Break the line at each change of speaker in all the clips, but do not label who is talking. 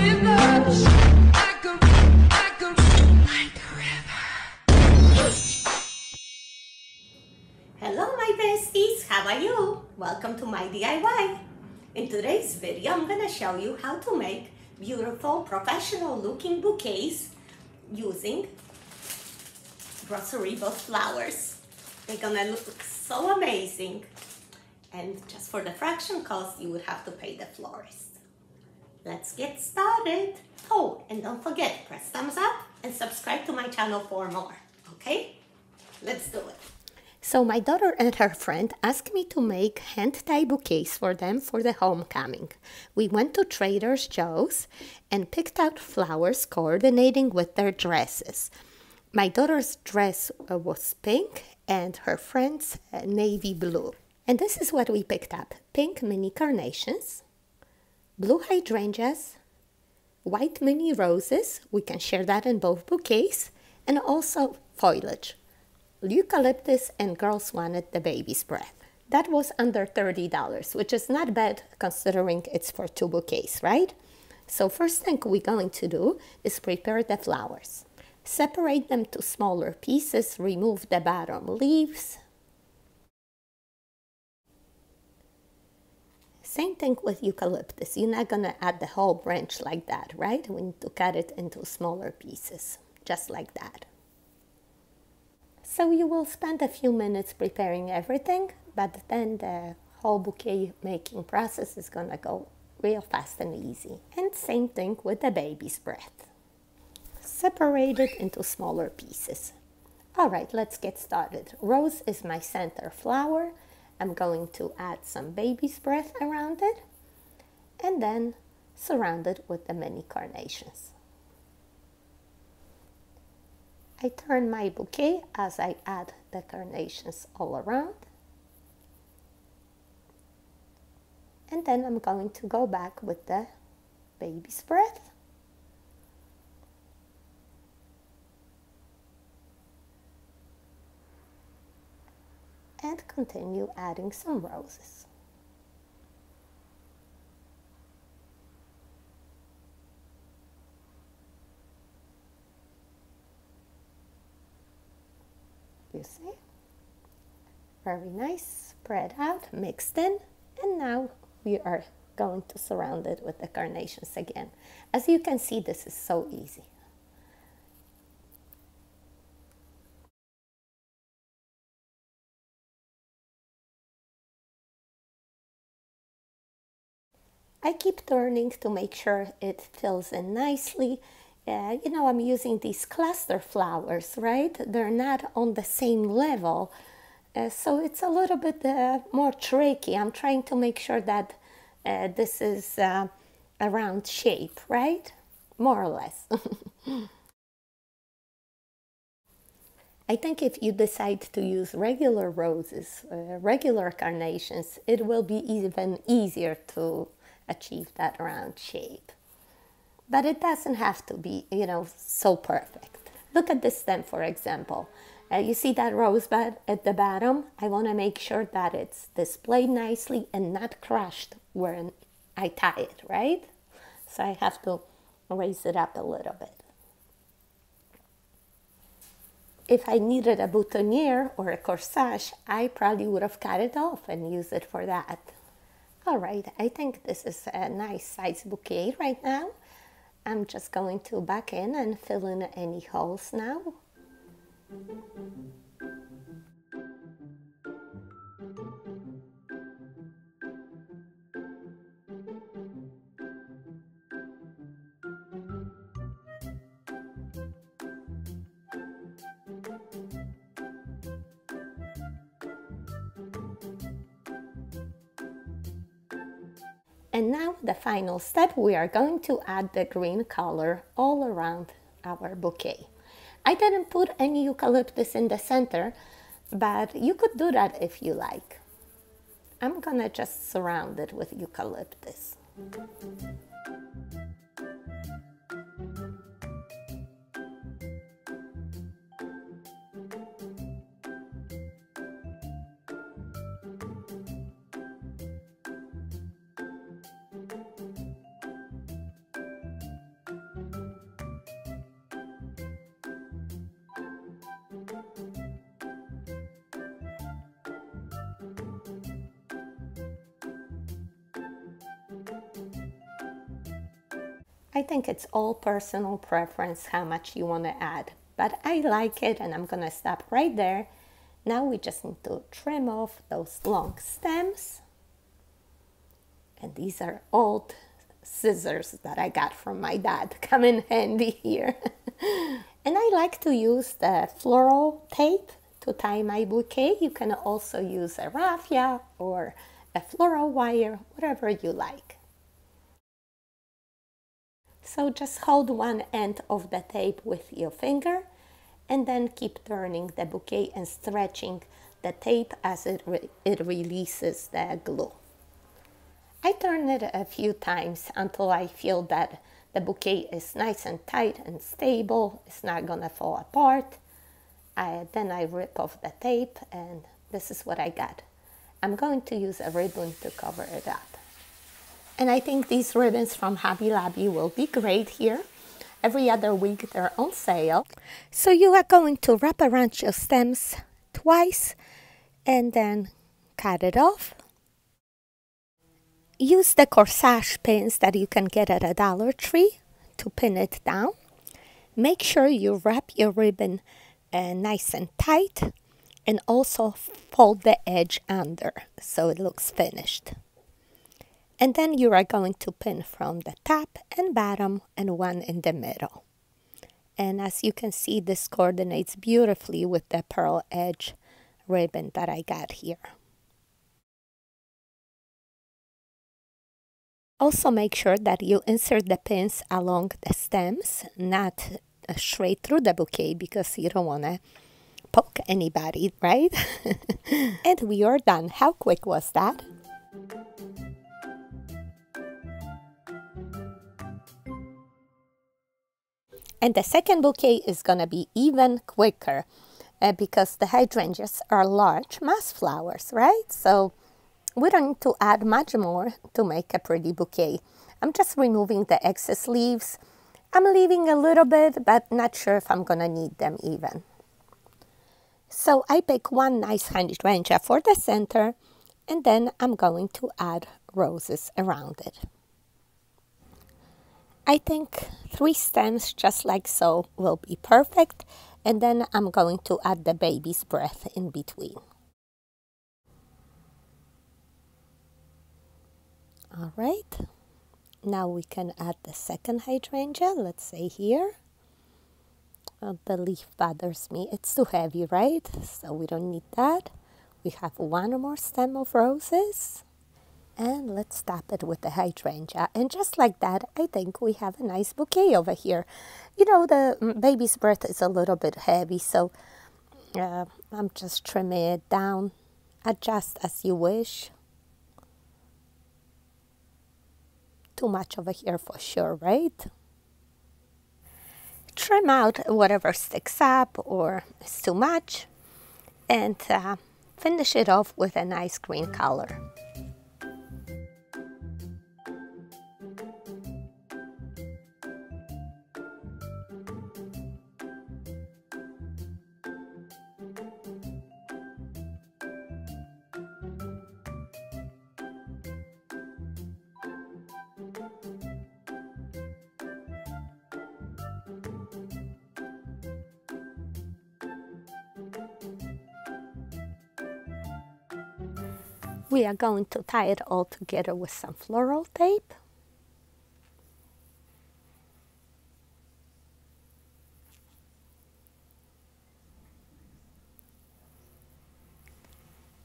Hello my besties, how are you? Welcome to my DIY. In today's video, I'm gonna show you how to make beautiful professional looking bouquets using Grocery Boss flowers. They're gonna look so amazing. And just for the fraction cost, you would have to pay the florist. Let's get started. Oh, and don't forget, press thumbs up and subscribe to my channel for more, okay? Let's do it. So my daughter and her friend asked me to make hand-tie bouquets for them for the homecoming. We went to Trader Joe's and picked out flowers coordinating with their dresses. My daughter's dress was pink and her friend's navy blue. And this is what we picked up. Pink mini carnations, blue hydrangeas, white mini roses, we can share that in both bouquets, and also foliage. Eucalyptus, and girls wanted the baby's breath. That was under $30, which is not bad considering it's for 2 bouquets, right? So first thing we're going to do is prepare the flowers. Separate them to smaller pieces, remove the bottom leaves. Same thing with eucalyptus. You're not going to add the whole branch like that, right? We need to cut it into smaller pieces, just like that. So you will spend a few minutes preparing everything, but then the whole bouquet making process is going to go real fast and easy. And same thing with the baby's breath. Separate it into smaller pieces. All right, let's get started. Rose is my center flower. I'm going to add some baby's breath around it and then surround it with the mini carnations. I turn my bouquet as I add the carnations all around. And then I'm going to go back with the baby's breath. And continue adding some roses. You see? Very nice, spread out, mixed in, and now we are going to surround it with the carnations again. As you can see, this is so easy. I keep turning to make sure it fills in nicely. You know, I'm using these cluster flowers, right? They're not on the same level, so it's a little bit more tricky. I'm trying to make sure that this is a round shape, right? More or less. I think if you decide to use regular roses, regular carnations, it will be even easier to achieve that round shape. But it doesn't have to be, you know, so perfect. Look at this stem, for example. You see that rosebud at the bottom? I want to make sure that it's displayed nicely and not crushed when I tie it, right? So I have to raise it up a little bit. If I needed a boutonniere or a corsage, I probably would have cut it off and used it for that. All right, I think this is a nice size bouquet right now. I'm just going to back in and fill in any holes now. And now the final step, we are going to add the green color all around our bouquet. I didn't put any eucalyptus in the center, but you could do that if you like. I'm gonna just surround it with eucalyptus. I think it's all personal preference how much you want to add, but I like it and I'm gonna stop right there. Now we just need to trim off those long stems. And these are old scissors that I got from my dad. Come in handy here. And I like to use the floral tape to tie my bouquet. You can also use a raffia or a floral wire, whatever you like. So just hold one end of the tape with your finger and then keep turning the bouquet and stretching the tape as it releases the glue. I turn it a few times until I feel that the bouquet is nice and tight and stable. It's not gonna fall apart. Then I rip off the tape and this is what I got. I'm going to use a ribbon to cover it up. And I think these ribbons from Hobby Lobby will be great here. Every other week they're on sale. So you are going to wrap around your stems twice and then cut it off. Use the corsage pins that you can get at a Dollar Tree to pin it down. Make sure you wrap your ribbon nice and tight and also fold the edge under so it looks finished. And then you are going to pin from the top and bottom and one in the middle. And as you can see, this coordinates beautifully with the pearl edge ribbon that I got here. Also make sure that you insert the pins along the stems, not straight through the bouquet because you don't want to poke anybody, right? And we are done. How quick was that? And the second bouquet is going to be even quicker because the hydrangeas are large mass flowers, right? So we don't need to add much more to make a pretty bouquet. I'm just removing the excess leaves. I'm leaving a little bit, but not sure if I'm going to need them even. So I pick one nice hydrangea for the center, and then I'm going to add roses around it. I think 3 stems just like so will be perfect, and then I'm going to add the baby's breath in between. All right, now we can add the second hydrangea. Let's say here. The leaf bothers me. It's too heavy, right? So we don't need that. We have one more stem of roses. And let's top it with the hydrangea. And just like that, I think we have a nice bouquet over here. You know, the baby's breath is a little bit heavy, so I'm just trimming it down. Adjust as you wish. Too much over here for sure, right? Trim out whatever sticks up or is too much. And finish it off with a nice green color. We are going to tie it all together with some floral tape.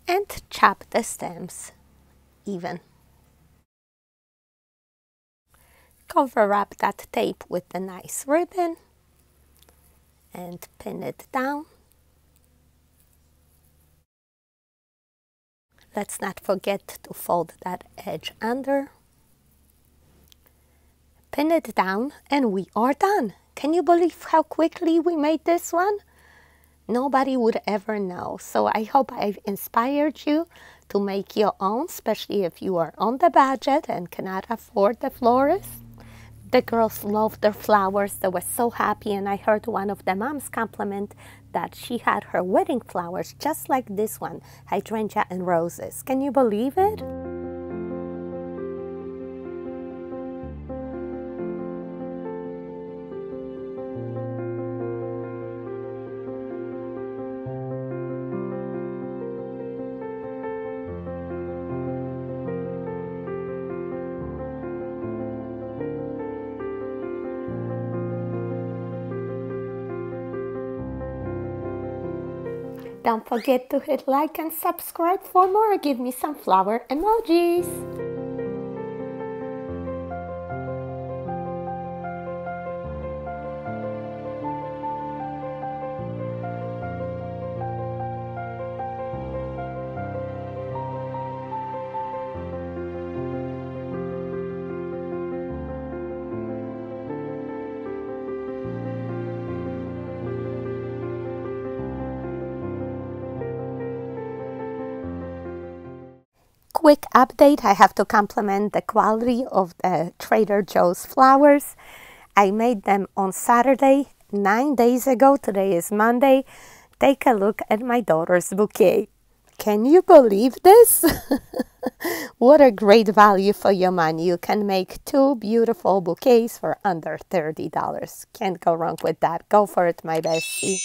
And chop the stems even. Cover up that tape with the nice ribbon and pin it down. Let's not forget to fold that edge under. Pin it down and we are done. Can you believe how quickly we made this one? Nobody would ever know. So I hope I've inspired you to make your own, especially if you are on the budget and cannot afford the florist. The girls loved their flowers. They were so happy, and I heard one of the moms compliment that she had her wedding flowers just like this one, hydrangea and roses. Can you believe it? Don't forget to hit like and subscribe for more. Give me some flower emojis. Quick update, I have to compliment the quality of the Trader Joe's flowers. I made them on Saturday, 9 days ago. Today is Monday. Take a look at my daughter's bouquet. Can you believe this? What a great value for your money. You can make 2 beautiful bouquets for under $30. Can't go wrong with that. Go for it, my bestie.